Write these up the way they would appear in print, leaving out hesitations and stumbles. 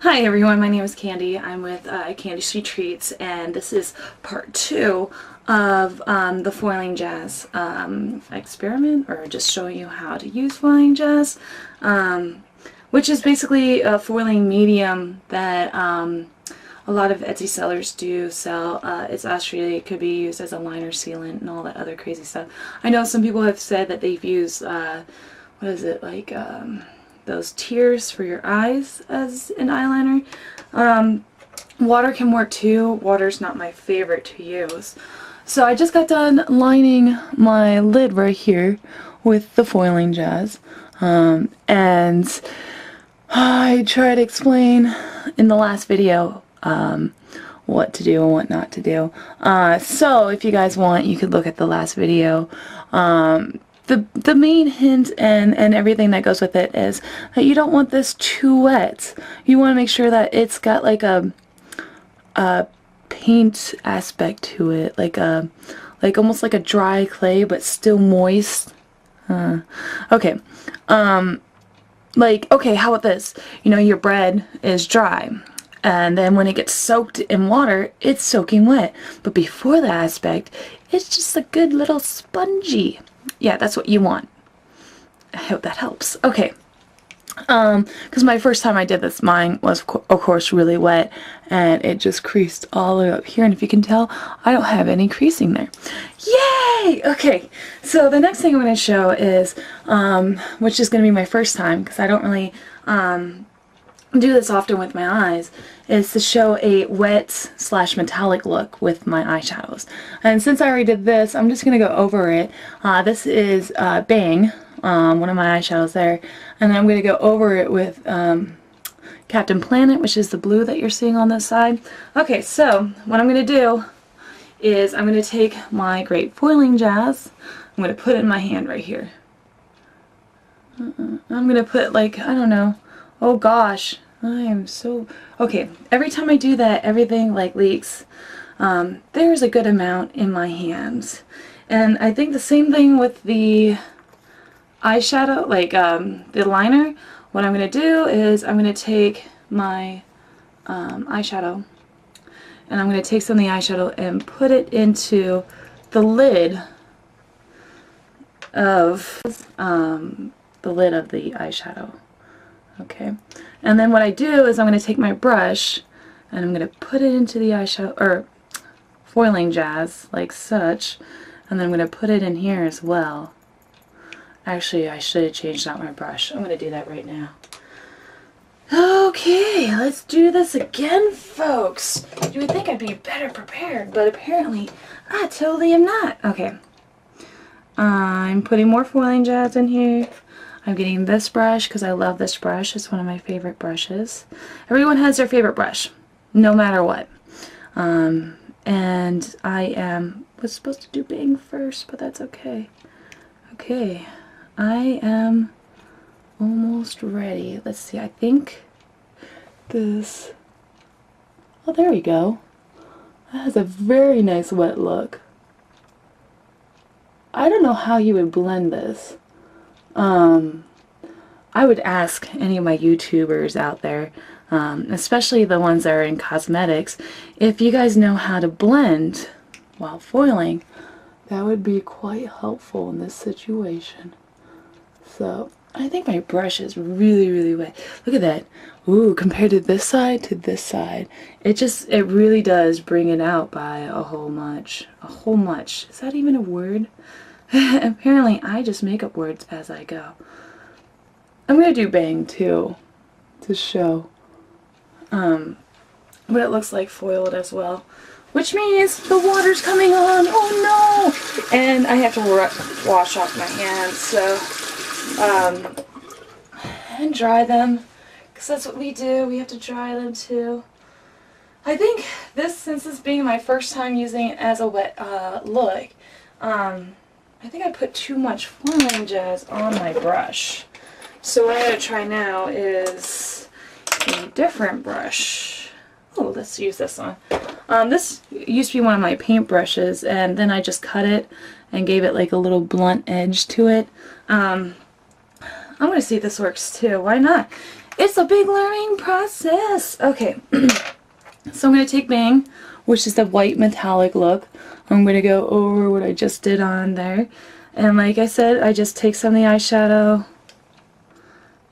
Hi everyone, my name is Candy. I'm with Candy Street Treats, and this is part 2 of the foiling jazz experiment, or just showing you how to use foiling jazz, which is basically a foiling medium that a lot of Etsy sellers do sell. It could be used as a liner sealant and all that other crazy stuff. I know some people have said that they've used, those tears for your eyes as an eyeliner. Water can work too. Water's not my favorite to use. So I just got done lining my lid right here with the foiling jazz. And I tried to explain in the last video what to do and what not to do. So if you guys want, you could look at the last video. The main hint and everything that goes with it is that you don't want this too wet. You want to make sure that it's got like a paint aspect to it, like almost like a dry clay but still moist. Okay. Okay, how about this? You know, your bread is dry, and then when it gets soaked in water, it's soaking wet. But before that aspect, it's just a good little spongy. Yeah, that's what you want. I hope that helps. Okay. Because my first time I did this, mine was, of course, really wet, and it just creased all the way up here, and if you can tell, I don't have any creasing there. Yay! Okay, so the next thing I'm going to show is, which is going to be my first time, because I don't really do this often with my eyes, is to show a wet / metallic look with my eyeshadows. And since I already did this, I'm just going to go over it. This is Bang, one of my eyeshadows there, and then I'm going to go over it with Captain Planet, which is the blue that you're seeing on this side. Okay, so what I'm going to do is I'm going to take my great foiling jazz, I'm going to put it in my hand right here. I'm going to put, like, I don't know, oh gosh, I am so... Okay, every time I do that, everything like leaks. There's a good amount in my hands. And I think the same thing with the eyeshadow, like the liner. What I'm going to do is I'm going to take my eyeshadow, and I'm going to take some of the eyeshadow and put it into the lid of the eyeshadow. Okay, and then what I do is I'm going to take my brush and I'm going to put it into the eyeshadow, or foiling jazz, like such, and then I'm going to put it in here as well. Actually, I should have changed out my brush. I'm going to do that right now. Okay, let's do this again, folks. You would think I'd be better prepared, but apparently I totally am not. Okay, I'm putting more foiling jazz in here. I'm getting this brush because I love this brush. It's one of my favorite brushes. Everyone has their favorite brush, no matter what. And I was supposed to do Bang first, but that's okay. Okay, I am almost ready. Let's see, I think this... Oh, there we go. That has a very nice wet look. I don't know how you would blend this. I would ask any of my YouTubers out there, especially the ones that are in cosmetics, if you guys know how to blend while foiling. That would be quite helpful in this situation. So, I think my brush is really, really wet. Look at that. Ooh, compared to this side, it really does bring it out by a whole much. A whole much. Is that even a word? Apparently, I just make up words as I go. I'm going to do Bang, too, to show what it looks like foiled as well. Which means the water's coming on. Oh, no! And I have to wash off my hands, so, and dry them, because that's what we do. We have to dry them, too. I think this, since this being my first time using it as a wet look, I think I put too much foiling jazz on my brush. So what I'm going to try now is a different brush. Oh, let's use this one. This used to be one of my paint brushes, and then I just cut it and gave it like a little blunt edge to it. I'm going to see if this works too. Why not? It's a big learning process. Okay. So I'm going to take Bang, which is the white metallic look. I'm going to go over what I just did on there. And like I said, I just take some of the eyeshadow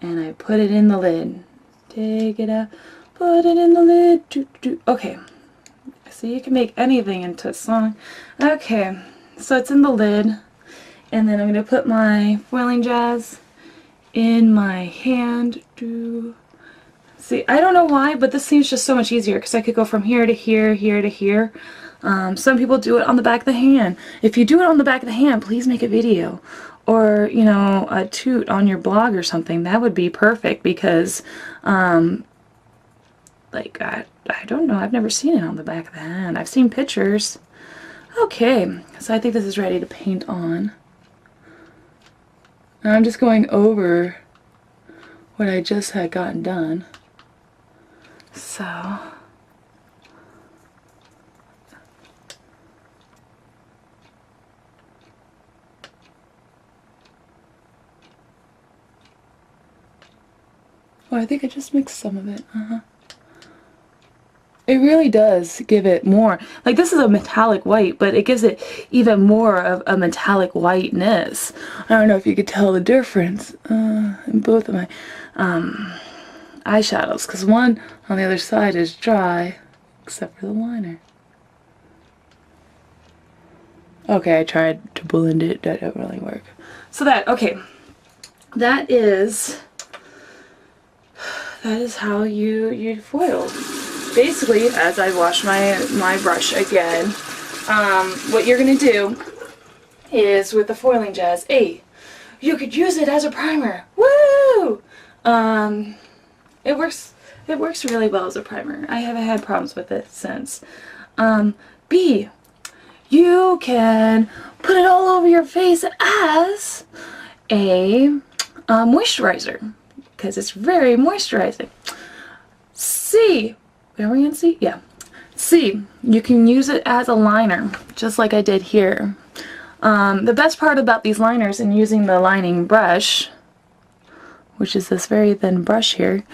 and I put it in the lid. Take it out, put it in the lid. Okay. So you can make anything into a song. Okay. So it's in the lid. And then I'm going to put my Foiling Jazz in my hand. See, I don't know why, but this seems just so much easier because I could go from here to here, here to here. Some people do it on the back of the hand. If you do it on the back of the hand, please make a video. Or, you know, a toot on your blog or something. That would be perfect because, like, I don't know. I've never seen it on the back of the hand. I've seen pictures. Okay, so I think this is ready to paint on. And I'm just going over what I just had gotten done. So, oh, I think I just mixed some of it. It really does give it more. Like, this is a metallic white, but it gives it even more of a metallic whiteness. I don't know if you could tell the difference in both of my eyeshadows, because one on the other side is dry, except for the liner. Okay, I tried to blend it. That didn't really work. So okay, that is how you foil. Basically, as I wash my brush again, what you're gonna do is with the Foiling Jazz, you could use it as a primer. Woo! It works really well as a primer. I haven't had problems with it since. B, you can put it all over your face as a moisturizer because it's very moisturizing. C, are we in C? Yeah. C, you can use it as a liner, just like I did here. The best part about these liners and using the lining brush, which is this very thin brush here,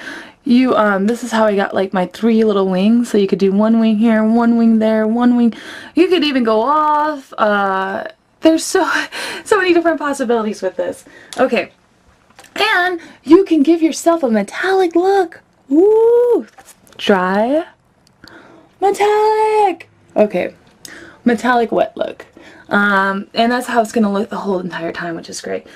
this is how I got like my 3 little wings. So you could do one wing here, one wing there, one wing. You could even go off. There's so many different possibilities with this. Okay. And you can give yourself a metallic look. Ooh. Dry. Metallic. Okay. Metallic wet look. And that's how it's going to look the whole entire time, which is great.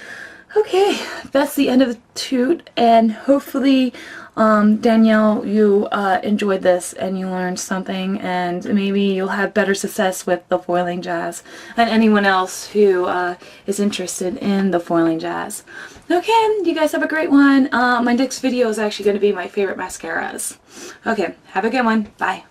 Okay, that's the end of the toot, and hopefully, Danielle, you enjoyed this and you learned something, and maybe you'll have better success with the Foiling Jazz, and anyone else who is interested in the Foiling Jazz. Okay, you guys have a great one. My next video is actually going to be my favorite mascaras. Okay, have a good one. Bye.